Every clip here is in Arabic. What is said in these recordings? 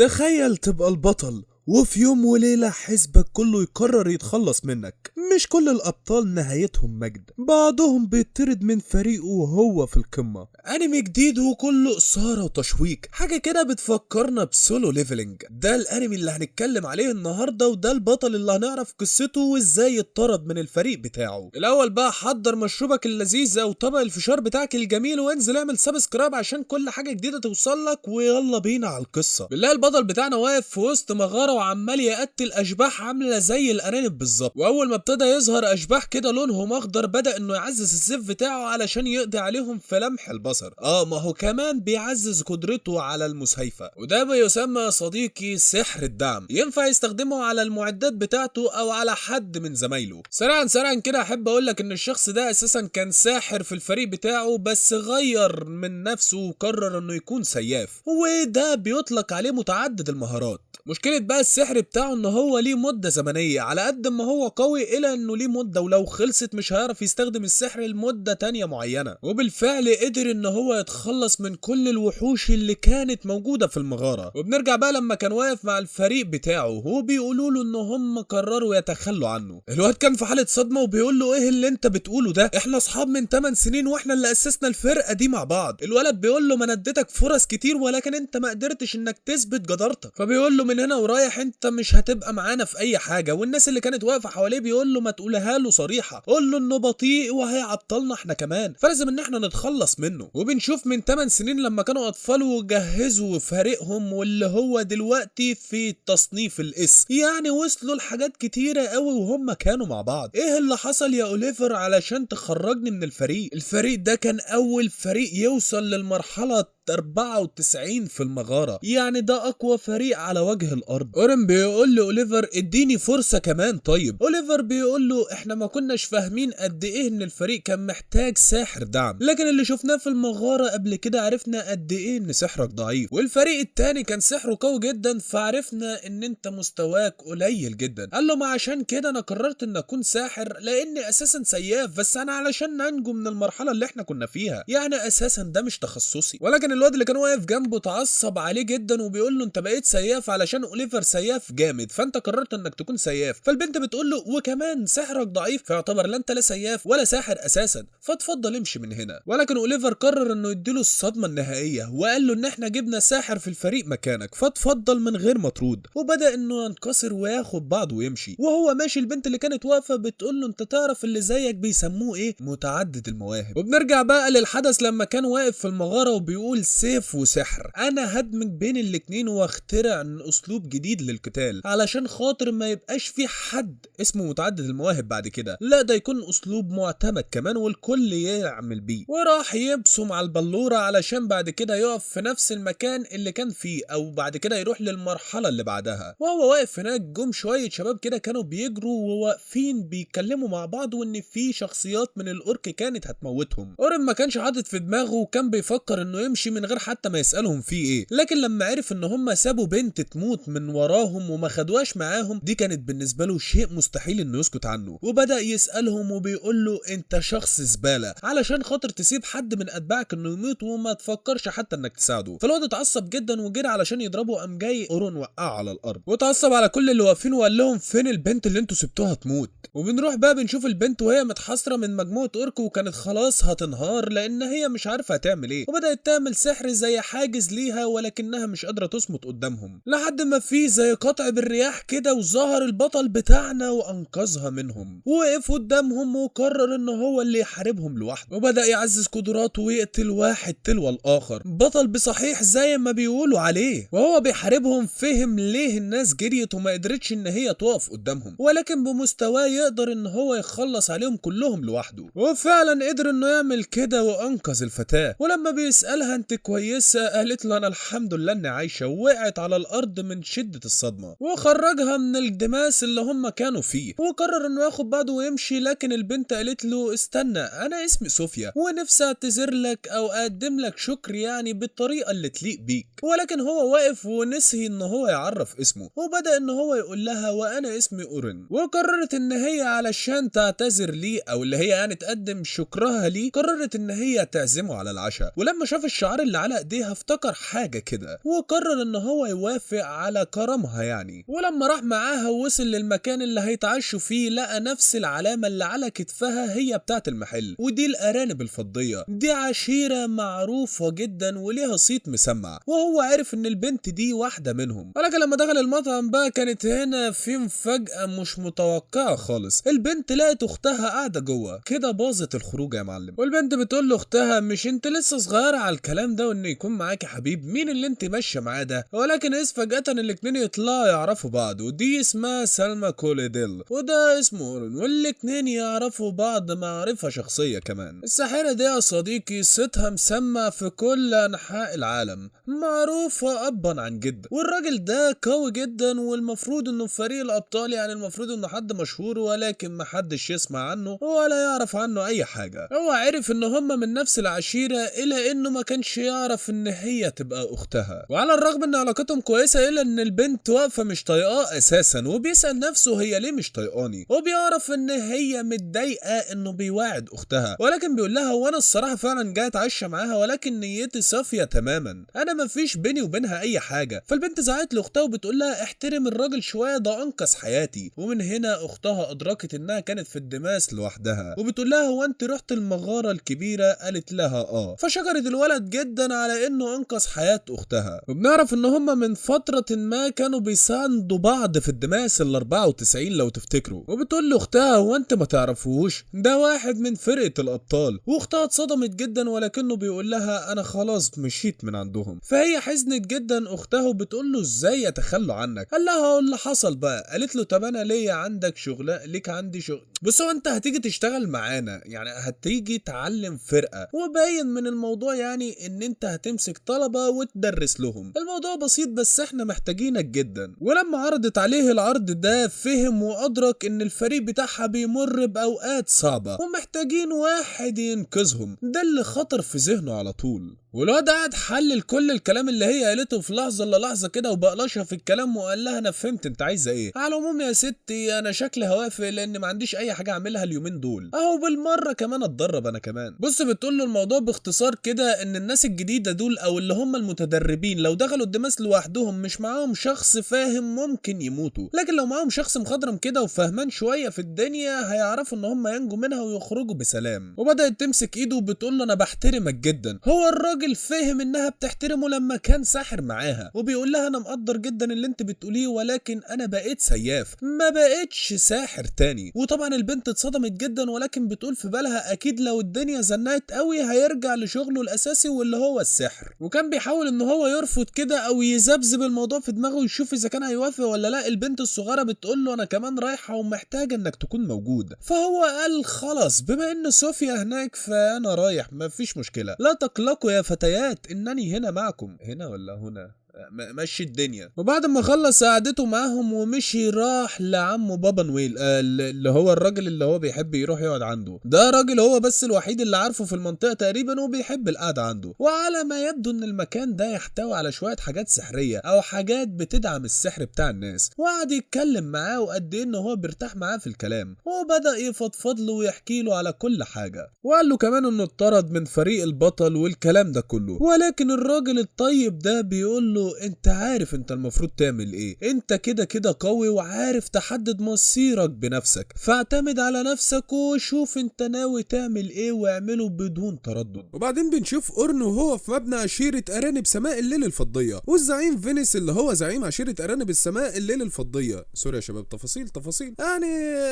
تخيل تبقى البطل وفي يوم وليلة حزبك كله يقرر يتخلص منك. مش كل الأبطال نهايتهم مجد، بعضهم بيطرد من فريقه وهو في القمة. أنمي جديد وكله إثارة وتشويق، حاجة كده بتفكرنا بسولو ليفلينج. ده الأنمي اللي هنتكلم عليه النهاردة، وده البطل اللي هنعرف قصته وإزاي اتطرد من الفريق بتاعه. الأول بقى حضر مشروبك اللذيذ أو طبق الفشار بتاعك الجميل وانزل اعمل سبسكرايب عشان كل حاجة جديدة توصلك، ويلا بينا على القصة. بالله البطل بتاعنا واقف في وسط مغارة وعمال يقتل اشباح عامله زي الارانب بالظبط، واول ما ابتدى يظهر اشباح كده لونهم اخضر بدا انه يعزز السيف بتاعه علشان يقضي عليهم في لمح البصر. ما هو كمان بيعزز قدرته على المسايفه، وده بيسمى يا صديقي سحر الدعم. ينفع يستخدمه على المعدات بتاعته او على حد من زمايله. سريعا كده احب اقول لك ان الشخص ده اساسا كان ساحر في الفريق بتاعه، بس غير من نفسه وقرر انه يكون سياف، وده بيطلق عليه متعدد المهارات. مشكلة بقى السحر بتاعه ان هو ليه مدة زمنية، على قد ما هو قوي الا انه ليه مدة، ولو خلصت مش هيعرف يستخدم السحر لمدة تانية معينة. وبالفعل قدر ان هو يتخلص من كل الوحوش اللي كانت موجودة في المغارة. وبنرجع بقى لما كان واقف مع الفريق بتاعه وبيقولوا له ان هم قرروا يتخلوا عنه. الواد كان في حالة صدمة وبيقول له ايه اللي انت بتقوله ده؟ احنا اصحاب من 8 سنين واحنا اللي اسسنا الفرقة دي مع بعض. الولد بيقول له ما انا اديتك فرص كتير ولكن انت ما قدرتش انك تثبت جدارتك. فبيقول له من هنا ورايح انت مش هتبقى معانا في اي حاجه. والناس اللي كانت واقفه حواليه بيقول له ما تقولها له صريحه، قول له انه بطيء وهيعطلنا احنا كمان، فلازم ان احنا نتخلص منه. وبنشوف من 8 سنين لما كانوا اطفال وجهزوا فريقهم، واللي هو دلوقتي في تصنيف الاس، يعني وصلوا لحاجات كتيره قوي وهم كانوا مع بعض. ايه اللي حصل يا اوليفر علشان تخرجني من الفريق؟ الفريق ده كان اول فريق يوصل للمرحله 94 في المغارة، يعني ده اقوى فريق على وجه الارض. اورين بيقول له اوليفر اديني فرصة كمان. طيب اوليفر بيقول له احنا ما كناش فاهمين قد ايه ان الفريق كان محتاج ساحر دعم، لكن اللي شفناه في المغارة قبل كده عرفنا قد ايه ان سحرك ضعيف، والفريق التاني كان سحره قوي جدا، فعرفنا ان انت مستواك قليل جدا. قال له ما عشان كده انا قررت ان اكون ساحر، لاني اساسا سياف، بس انا علشان ننجو من المرحلة اللي احنا كنا فيها، يعني اساسا ده مش تخصصي. ولكن الواد اللي كان واقف جنبه اتعصب عليه جدا وبيقول له انت بقيت سياف علشان اوليفر سياف جامد، فانت قررت انك تكون سياف. فالبنت بتقول له وكمان سحرك ضعيف، فيعتبر لا انت لا سياف ولا ساحر اساسا، فاتفضل امشي من هنا. ولكن اوليفر قرر انه يديله الصدمه النهائيه وقال له ان احنا جبنا ساحر في الفريق مكانك، فاتفضل من غير مطرود. وبدا انه ينكسر وياخد بعضه ويمشي. وهو ماشي البنت اللي كانت واقفه بتقول له انت تعرف اللي زيك بيسموه ايه؟ متعدد المواهب. وبنرجع بقى للحدث لما كان واقف في المغاره وبيقول سيف وسحر، انا هدمج بين الاتنين واخترع اسلوب جديد للقتال علشان خاطر ما يبقاش في حد اسمه متعدد المواهب بعد كده، لا ده يكون اسلوب معتمد كمان والكل يعمل بيه. وراح يبصم على البلوره علشان بعد كده يقف في نفس المكان اللي كان فيه، او بعد كده يروح للمرحله اللي بعدها. وهو واقف هناك جم شويه شباب كده كانوا بيجروا وواقفين بيتكلموا مع بعض، وان في شخصيات من الاورك كانت هتموتهم. اورين ما كانش حاطط في دماغه وكان بيفكر انه يمشي من غير حتى ما يسالهم فيه ايه، لكن لما عرف ان هم سابوا بنت تموت من وراهم وما خدوهاش معاهم، دي كانت بالنسبه له شيء مستحيل انه يسكت عنه. وبدا يسالهم وبيقول له انت شخص زباله علشان خاطر تسيب حد من اتباعك انه يموت وما تفكرش حتى انك تساعده. فالواد اتعصب جدا وجري علشان يضربه، قام جاي اورون وقعه على الارض واتعصب على كل اللي واقفين وقال لهم فين البنت اللي انتوا سبتوها تموت. وبنروح بقى بنشوف البنت وهي متحاصره من مجموعه اورك وكانت خلاص هتنهار لان هي مش عارفه هتعمل ايه، وبدات تعمل سحر زي حاجز ليها ولكنها مش قادره تصمت قدامهم، لحد ما في زي قطع بالرياح كده وظهر البطل بتاعنا وانقذها منهم، ووقف قدامهم وقرر ان هو اللي يحاربهم لوحده، وبدا يعزز قدراته ويقتل واحد تلو الاخر. بطل بصحيح زي ما بيقولوا عليه. وهو بيحاربهم فهم ليه الناس جريت وما قدرتش ان هي تقف قدامهم، ولكن بمستواه يقدر ان هو يخلص عليهم كلهم لوحده، وفعلا قدر انه يعمل كده وانقذ الفتاه. ولما بيسالها انت كويسه قالت له انا الحمد لله اني عايشه، ووقعت على الارض من شده الصدمه، وخرجها من الدماس اللي هم كانوا فيه، وقرر انه ياخد بعضه ويمشي. لكن البنت قالت له استنى انا اسمي صوفيا ونفسي اعتذر لك او اقدم لك شكر يعني بالطريقه اللي تليق بيك. ولكن هو واقف ونسي ان هو يعرف اسمه، وبدا ان هو يقول لها وانا اسمي اورين. وقررت ان هي علشان تعتذر ليه او اللي هي يعني تقدم شكرها ليه، قررت ان هي تعزمه على العشاء. ولما شاف الشعار الحجار اللي على ايديها افتكر حاجة كده وقرر ان هو يوافق على كرمها يعني. ولما راح معاها ووصل للمكان اللي هيتعشوا فيه لقى نفس العلامة اللي على كتفها هي بتاعت المحل، ودي الارانب الفضية. دي عشيرة معروفة جدا وليها صيت مسمع، وهو عرف ان البنت دي واحدة منهم. ولكن لما دخل المطعم بقى كانت هنا في مفاجأة مش متوقعة خالص. البنت لقت اختها قاعدة جوه كده، باظت الخروج يا معلم. والبنت بتقول لاختها مش انت لسه صغيرة على الكلام ده وان يكون معاكي حبيب؟ مين اللي انت ماشية معاه ده؟ ولكن اذ فجأة الاتنين يطلعوا يعرفوا بعض، ودي اسمها سلمى كوليديل وده اسمه اورن، والاتنين يعرفوا بعض معرفة شخصية كمان. الساحرة دي يا صديقي صيتها مسمع في كل انحاء العالم، معروفة ابا عن جد. والراجل ده قوي جدا والمفروض انه في فريق الابطال، يعني المفروض انه حد مشهور، ولكن محدش يسمع عنه ولا يعرف عنه اي حاجة. هو عرف ان هما من نفس العشيرة الا انه ما كانش يعرف ان هي تبقى اختها. وعلى الرغم ان علاقتهم كويسة الا ان البنت واقفة مش طايقاه اساسا، وبيسأل نفسه هي ليه مش طايقاني، وبيعرف ان هي متضايقة انه بيواعد اختها. ولكن بيقول لها وانا الصراحة فعلا جاي اتعشى معاها، ولكن نيتي صافية تماما، انا مفيش بيني وبينها اي حاجة. فالبنت زعقت لاختها وبتقول لها احترم الراجل شوية، ده انقذ حياتي. ومن هنا اختها ادركت انها كانت في الدماس لوحدها، وبتقول لها هو انت رحت المغارة الكبيرة؟ قالت لها اه. فشكرت الولد جدا على انه انقذ حياة اختها. وبنعرف ان هما من فترة ما كانوا بيساندوا بعض في الدماس ال94 لو تفتكروا. وبتقول لاختها هو انت ما تعرفوش؟ ده واحد من فرقة الابطال. واختها اتصدمت جدا، ولكنه بيقول لها انا خلاص مشيت من عندهم. فهي حزنت جدا اختها وبتقول له ازاي يتخلوا عنك؟ قال لها اللي حصل بقى. قالت له طب انا ليا عندك شغل، ليك عندي شغل. بص هو انت هتيجي تشتغل معانا، يعني هتيجي تعلم فرقة، وباين من الموضوع يعني ان انت هتمسك طلبة وتدرس لهم. الموضوع بسيط بس احنا محتاجينك جدا. ولما عرضت عليه العرض ده فهم وادرك ان الفريق بتاعها بيمر باوقات صعبة ومحتاجين واحد ينقذهم. ده اللي خطر في ذهنه على طول. والواد قاعد حلل كل الكلام اللي هي قالته في لحظه الا لحظه كده، وبقلشها في الكلام وقال لها انا فهمت انت عايزه ايه. على العموم يا ستي انا شكلي هوافق لان ما عنديش اي حاجه اعملها اليومين دول، اهو بالمره كمان اتدرب انا كمان. بص بتقول له الموضوع باختصار كده ان الناس الجديده دول او اللي هم المتدربين لو دخلوا الدماس لوحدهم مش معاهم شخص فاهم ممكن يموتوا، لكن لو معاهم شخص مخضرم كده وفاهمان شويه في الدنيا هيعرفوا ان هم ينجوا منها ويخرجوا بسلام. وبدات تمسك ايده وبتقول له انا بحترمك جدا. هو الراجل فهم انها بتحترمه لما كان ساحر معاها، وبيقول لها انا مقدر جدا اللي انت بتقوليه، ولكن انا بقيت سياف ما بقيتش ساحر تاني. وطبعا البنت اتصدمت جدا، ولكن بتقول في بالها اكيد لو الدنيا زنقت قوي هيرجع لشغله الاساسي واللي هو السحر. وكان بيحاول ان هو يرفض كده او يذبذب الموضوع في دماغه ويشوف اذا كان هيوافق ولا لا. البنت الصغيره بتقول له انا كمان رايحه ومحتاجه انك تكون موجود. فهو قال خلاص بما ان صوفيا هناك فانا رايح، مفيش مشكله، لا تقلقوا يا فتيات انني هنا معكم. هنا ولا هنا؟ مشي الدنيا. وبعد ما خلص قعدته معاهم ومشي راح لعمه بابا نويل، اللي هو الراجل اللي هو بيحب يروح يقعد عنده. ده راجل هو بس الوحيد اللي عارفه في المنطقة تقريبا وبيحب القعدة عنده. وعلى ما يبدو ان المكان ده يحتوي على شوية حاجات سحرية او حاجات بتدعم السحر بتاع الناس. وقعد يتكلم معاه وقد ايه ان هو بيرتاح معاه في الكلام، وبدأ يفضفض له ويحكي له على كل حاجة. وقال له كمان انه اتطرد من فريق البطل والكلام ده كله. ولكن الراجل الطيب ده بيقول له انت عارف انت المفروض تعمل ايه، انت كده كده قوي وعارف تحدد مصيرك بنفسك، فاعتمد على نفسك وشوف انت ناوي تعمل ايه واعمله بدون تردد. وبعدين بنشوف اورن وهو في مبنى عشيرة ارانب سماء الليل الفضية، والزعيم فينيس اللي هو زعيم عشيرة ارانب السماء الليل الفضية. سوري يا شباب تفاصيل يعني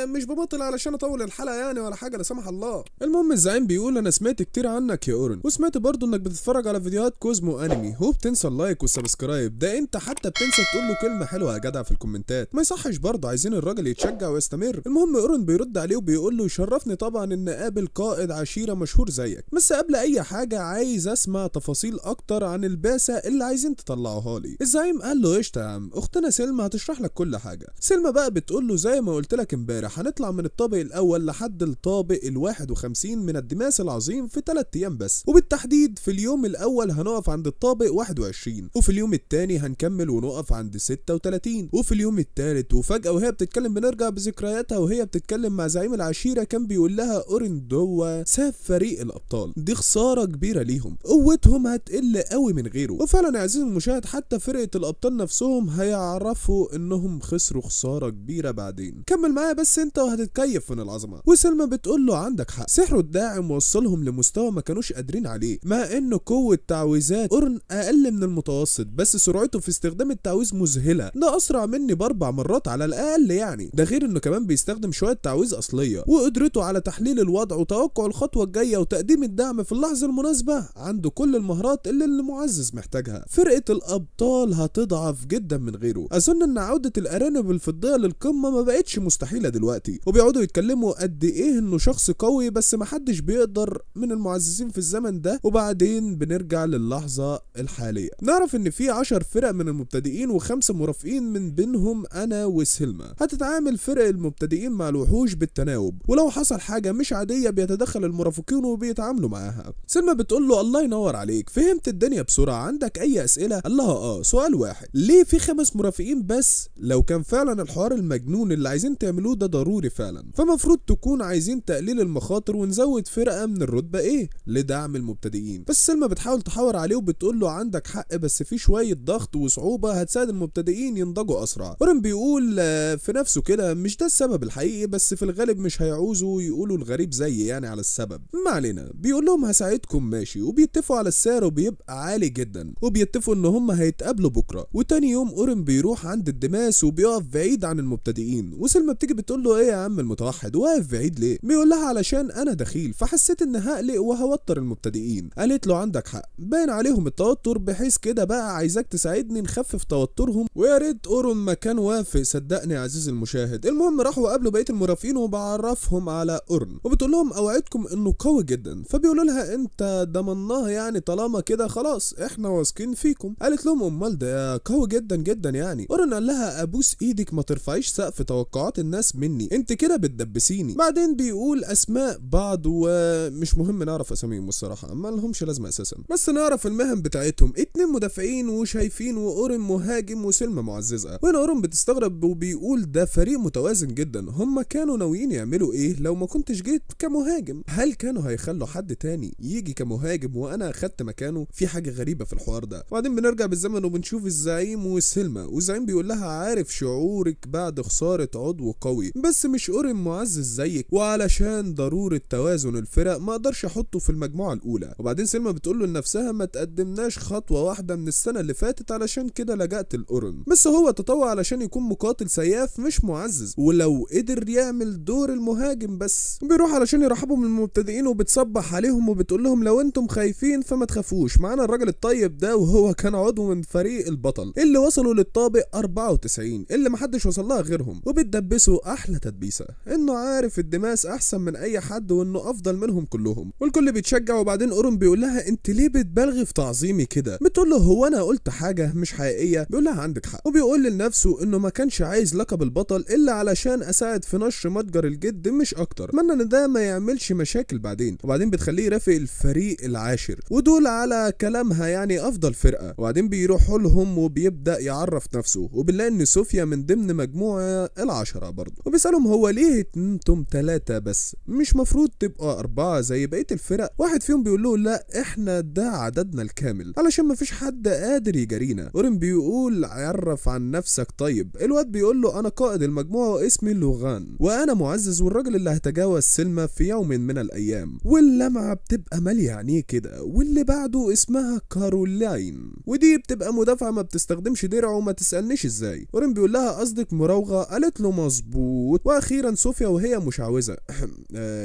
مش ببطل علشان اطول الحلقة يعني ولا حاجة لا سمح الله. المهم الزعيم بيقول انا سمعت كتير عنك يا اورن، وسمعت برضو انك بتتفرج على فيديوهات كوزمو انمي وبتنسى اللايك والسبسكرايب. ده انت حتى بتنسى تقول له كلمه حلوه يا جدع في الكومنتات، ما يصحش برضه، عايزين الراجل يتشجع ويستمر. المهم اورن بيرد عليه وبيقول له يشرفني طبعا ان اقابل قائد عشيره مشهور زيك، بس قبل اي حاجه عايز اسمع تفاصيل اكتر عن البعثه اللي عايزين تطلعوها لي. الزعيم قال له قشطه يا عم، اختنا سلمى هتشرح لك كل حاجه. سلمى بقى بتقول له زي ما قلت لك امبارح هنطلع من الطابق الاول لحد الطابق ال51 من الدماس العظيم في 3 ايام بس، وبالتحديد في اليوم الاول هنقف عند الطابق 21، وفي اليوم اليوم التاني هنكمل ونقف عند 36. وفي اليوم التالت وفجأة وهي بتتكلم بنرجع بذكرياتها وهي بتتكلم مع زعيم العشيرة، كان بيقول لها اورين دوا ساب فريق الابطال، دي خسارة كبيرة ليهم، قوتهم هتقل قوي من غيره. وفعلا يا عزيزي المشاهد حتى فرقة الابطال نفسهم هيعرفوا انهم خسروا خسارة كبيرة بعدين. كمل معايا بس انت وهتتكيف من العظمة. وسلمى بتقول له عندك حق، سحره الداعم وصلهم لمستوى ما كانوش قادرين عليه، مع انه قوة تعويذات اورن اقل من المتوسط، بس سرعته في استخدام التعويذ مذهلة، ده اسرع مني ب4 مرات على الاقل يعني. ده غير انه كمان بيستخدم شوية تعويذ اصلية، وقدرته على تحليل الوضع وتوقع الخطوة الجاية وتقديم الدعم في اللحظة المناسبة، عنده كل المهارات اللي المعزز محتاجها. فرقة الابطال هتضعف جدا من غيره. اظن ان عودة الارانب الفضية للقمة ما بقتش مستحيلة دلوقتي، وبيقعدوا يتكلموا قد ايه انه شخص قوي بس محدش بيقدر من المعززين في الزمن ده. وبعدين بنرجع للحظة الحالية، نعرف ان في 10 فرق من المبتدئين و5 مرافقين من بينهم انا وسلمى. هتتعامل فرق المبتدئين مع الوحوش بالتناوب، ولو حصل حاجة مش عادية بيتدخل المرافقين وبيتعاملوا معاها. سلمى بتقول له الله ينور عليك، فهمت الدنيا بسرعة، عندك اي اسئلة؟ قال لها سؤال واحد، ليه في 5 مرافقين بس؟ لو كان فعلا الحوار المجنون اللي عايزين تعملوه ده ضروري فعلا، فمفروض تكون عايزين تقليل المخاطر ونزود فرقة من الرتبة ايه لدعم المبتدئين. بس سلمى بتحاول تحاور عليه وبتقول له عندك حق، بس في شوية ضغط وصعوبة هتساعد المبتدئين ينضجوا اسرع. اورين بيقول في نفسه كده مش ده السبب الحقيقي، بس في الغالب مش هيعوزوا يقولوا الغريب زي يعني على السبب. ما علينا، بيقول لهم هساعدكم ماشي، وبيتفقوا على السعر وبيبقى عالي جدا، وبيتفقوا ان هم هيتقابلوا بكره. وتاني يوم اورين بيروح عند الدماس وبيقف بعيد عن المبتدئين، وسلمى بتيجي بتقول له ايه يا عم المتوحد واقف بعيد ليه؟ بيقول لها علشان انا دخيل فحسيت ان هقلق وهوتر المبتدئين. قالت له عندك حق، باين عليهم التوتر، بحيث كده بقى عايزاك تساعدني نخفف توترهم. ويا ريت اورين ما كان وافق، صدقني يا عزيزي المشاهد. المهم راحوا قابلوا بقيه المرافقين وبعرفهم على اورين، وبتقول لهم اوعدكم انه قوي جدا. فبيقولوا لها انت ضمناها يعني، طالما كده خلاص احنا واثقين فيكم. قالت لهم امال ده قوي جدا جدا يعني. اورين قال لها ابوس ايدك ما ترفعيش سقف توقعات الناس مني، انت كده بتدبسيني. بعدين بيقول اسماء بعض ومش مهم نعرف اساميهم الصراحه، ما لهمش لازمه اساسا، بس نعرف المهن بتاعتهم. 2 مدافعين وشايفين، واورين مهاجم وسلمى معززه. وهنا اورين بتستغرب وبيقول ده فريق متوازن جدا، هم كانوا ناويين يعملوا ايه لو ما كنتش جيت كمهاجم؟ هل كانوا هيخلوا حد تاني يجي كمهاجم وانا اخدت مكانه؟ في حاجه غريبه في الحوار ده. وبعدين بنرجع بالزمن وبنشوف الزعيم وسلمى، والزعيم بيقول لها عارف شعورك بعد خساره عضو قوي، بس مش اورين معزز زيك، وعلشان ضروره توازن الفرق ما اقدرش احطه في المجموعه الاولى. وبعدين سلمى بتقول له لنفسها ما تقدمناش خطوه واحده من السنه اللي فاتت، علشان كده لجأت لاورين، بس هو تطوع علشان يكون مقاتل سياف مش معزز، ولو قدر يعمل دور المهاجم بس. بيروح علشان يرحبوا من المبتدئين وبتصبح عليهم وبتقول لهم لو انتم خايفين فما تخافوش، معانا الراجل الطيب ده، وهو كان عضو من فريق البطل اللي وصلوا للطابق 94 اللي محدش وصل لها غيرهم، وبتدبسوا احلى تدبيسه انه عارف الدماس احسن من اي حد وانه افضل منهم كلهم، والكل بيتشجع. وبعدين اورين بيقول لها انت ليه بتبالغي في تعظيمي كده؟ بتقول له هو انا قلت حاجه مش حقيقيه؟ بيقول لها عندك حق، وبيقول لنفسه انه ما كانش عايز لقب البطل الا علشان اساعد في نشر متجر الجد مش اكتر، اتمنى ان ده ما يعملش مشاكل بعدين. وبعدين بتخليه يرافق الفريق العاشر، ودول على كلامها يعني افضل فرقه. وبعدين بيروحوا لهم وبيبدا يعرف نفسه، وبنلاقي ان صوفيا من ضمن مجموعه ال10 برضه، وبيسالهم هو ليه انتم 3 بس، مش مفروض تبقى 4 زي بقيه الفرق؟ واحد فيهم بيقول له لا احنا ده عددنا الكامل علشان ما فيش حد قادر يجارينا. اورين بيقول عرف عن نفسك طيب. الواد بيقول له انا قائد المجموعه واسمي لوغان، وانا معزز والراجل اللي هتجاوز سلمى في يوم من الايام. واللمعه بتبقى ماليه عينيه كده. واللي بعده اسمها كارولاين، ودي بتبقى مدافعه ما بتستخدمش درع، وما تسالنيش ازاي. اورين بيقول لها قصدك مراوغه؟ قالت له مظبوط. واخيرا صوفيا وهي مشعوذه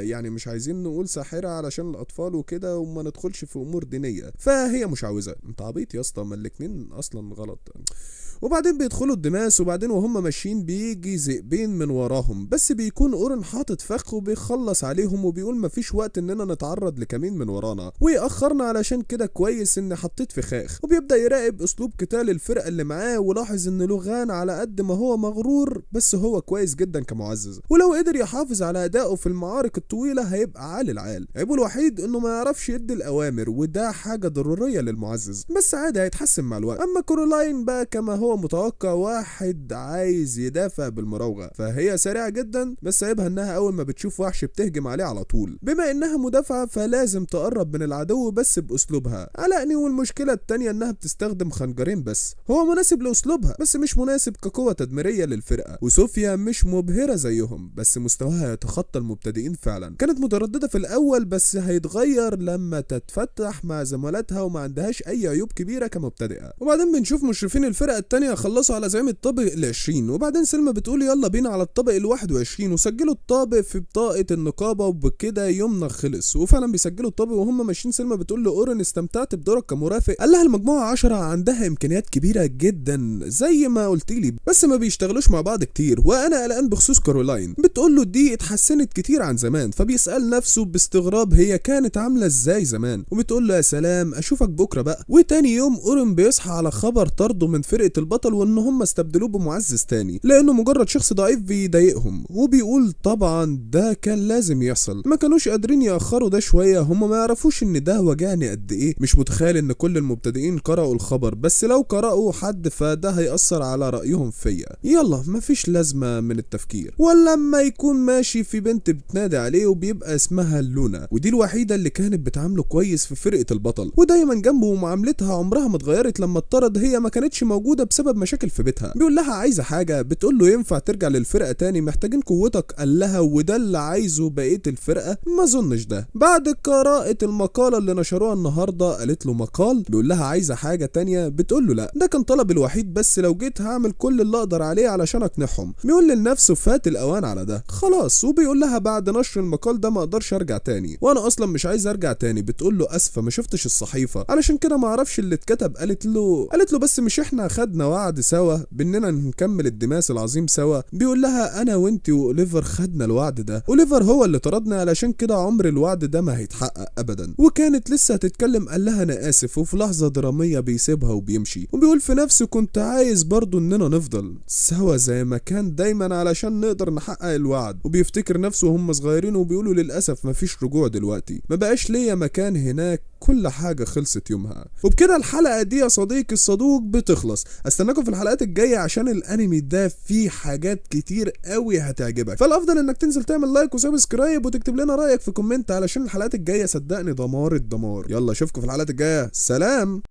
يعني مش عايزين نقول ساحره علشان الاطفال وكده وما ندخلش في امور دينيه، فهي مشعوذه. انت عبيط يا اسطى، ما الاتنين اصلا غلط. وبعدين بيدخلوا الدماس، وبعدين وهم ماشيين بيجي ذئبين من وراهم، بس بيكون اورن حاطط فخ وبيخلص عليهم وبيقول مفيش وقت اننا نتعرض لكمين من ورانا ويأخرنا، علشان كده كويس اني حطيت فخاخ. وبيبدأ يراقب اسلوب قتال الفرقة اللي معاه، ولاحظ ان لوغان على قد ما هو مغرور بس هو كويس جدا كمعزز، ولو قدر يحافظ على ادائه في المعارك الطويلة هيبقى عالي العال. عيبه الوحيد انه ما يعرفش يدي الاوامر، وده حاجة ضرورية للمعزز، بس عادي هيتحسن مع الوقت. اما كورولاين بقى كما هو متوقع واحد عايز يدافع بالمراوغة، فهي سريعة جدا، بس عيبها انها اول ما بتشوف وحش بتهجم عليه على طول. بما انها مدافعة فلازم تقرب من العدو بس باسلوبها علقني. والمشكلة التانية انها بتستخدم خنجرين بس، هو مناسب لاسلوبها بس مش مناسب كقوة تدميرية للفرقة. وصوفيا مش مبهرة زيهم، بس مستواها يتخطى المبتدئين فعلا. كانت مترددة في الاول بس هيتغير لما تتفتح مع زملاتها وما عندهاش اي عيوب كبيرة كمبتدئة. وبعدين بنشوف مشرفين الفرقة التانية خلصوا على زعيم الطابق ال20، وبعدين سلمى بتقول يلا بينا على الطابق ال21 وسجلوا الطابق في بطاقة النقابة، وبكده يومنا خلص. وفعلا بيسجلوا الطابق وهم ماشيين. سلمى بتقول لاورن استمتعت بدورك كمرافق. قال لها المجموعة 10 عندها امكانيات كبيرة جدا زي ما قلت لي، بس ما بيشتغلوش مع بعض كتير، وانا قلقان بخصوص كارولاين. بتقول له دي اتحسنت كتير عن زمان، فبيسأل نفسه باستغراب هي كانت عاملة ازاي زمان. وبتقول له يا سلام اشوفك بكرة بقى. وتاني يوم اورن بيصحى على خبر طرده من فرقة البطل، وان هم استبدلوه بمعزز تاني لانه مجرد شخص ضعيف بيضايقهم. وبيقول طبعا ده كان لازم يحصل، ما كانوش قادرين يأخروا ده شوية، هم ما يعرفوش ان ده وجعني قد ايه. مش متخيل ان كل المبتدئين قرأوا الخبر، بس لو قرأوا حد فده هيأثر على رأيهم فيا. يلا مفيش لازمة من التفكير. ولما يكون ماشي في بنت بتنادي عليه وبيبقى اسمها لونا، ودي الوحيدة اللي كانت بتعامله كويس في فرقة البطل ودايما جنبه، ومعاملتها عمرها ما اتغيرت. لما اتطرد هي ما كانتش موجودة بسبب مشاكل في بيتها. بيقول لها عايزة حاجة، بتقول له ينفع ترجع للفرقة تاني، محتاجين قوتك. قال لها وده اللي عايزه بقية الفرقة؟ ما اظنش ده. بعد قراءة المقالة اللي نشروها النهاردة قالت له مقال. بيقول لها عايزة حاجة تانية، بتقول له لا ده كان طلب الوحيد، بس لو جيت هعمل كل اللي اقدر عليه علشان اقنعهم. بيقول لنفسه فات الاوان على ده خلاص. وبيقول لها بعد نشر المقال ده ما اقدرش ارجع تاني، وانا اصلا مش عايز ارجع تاني. بتقول له اسفة ما شفتش الصحيفة علشان كده ما اعرفش اللي اتكتب. قالت له بس مش احنا خدنا وعد سوا باننا نكمل الدماس العظيم سوا؟ بيقول لها انا وانتي واوليفر خدنا الوعد ده، اوليفر هو اللي طردنا علشان كده عمر الوعد ده ما هيتحقق ابدا. وكانت لسه هتتكلم قال لها انا اسف، وفي لحظة درامية بيسيبها وبيمشي. وبيقول في نفسه كنت عايز برضو اننا نفضل سوا زي ما كان دايما علشان نقدر نحقق الوعد. وبيفتكر نفسه وهم صغيرين وبيقولوا للاسف مفيش رجوع دلوقتي، ما بقاش ليا مكان هناك، كل حاجة خلصت يومها. وبكده الحلقة دي يا صديقي الصدوق بتخلص. استناكم في الحلقات الجاية عشان الانمي ده فيه حاجات كتير قوي هتعجبك، فالافضل انك تنزل تعمل لايك وسبسكرايب وتكتب لنا رأيك في كومنت علشان الحلقات الجاية صدقني دمار الدمار. يلا اشوفكم في الحلقات الجاية، سلام.